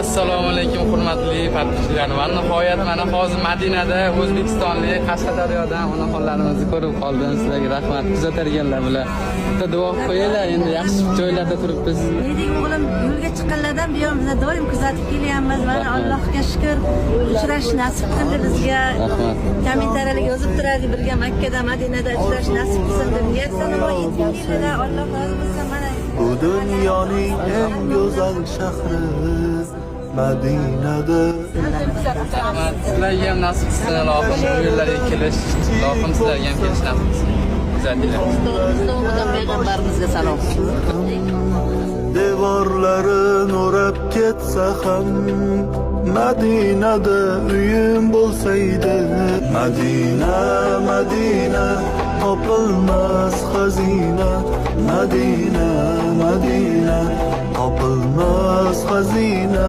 Assalomu alaykum hurmatli patronlar. Va nihoyat mana hozir Madinada O'zbekistonlik Qashqadaryodan onaxonlarimizni ko'rib qoldim. Sizlarga rahmat. Kuzatarganlar bilan bitta duo qo'yinglar. Endi yaxshi joylarda turibmiz. Mening o'g'lim yo'lga chiqqanlardan buyon bizni doim kuzatib kelyapmiz. Mana Allohga shukr, uchrash nasib qildi bizga. Rahmat. Kommentariylar yozib turadi, birga Makkada, Madinada uchrash nasib qilsin deb niyatlarim bor. Yetgan Alloh rozi bo'lsin. Mana Bu dunyoning eng go'zal shahri Madinada. Rahmat. Sizlarga ham nasib qilsin. Allohim bu yerlarga kelish, Allohim sizlarga ham kelish nasib qilsin. Kuzatinglar. Mustafadan payg'ambarimizga salom. Devorlarin o'rab ketsa ham Madinada uyim bo'lsaydi. Madina, Madina, topilmas xazina. Madina, Madina, topilmas xazina.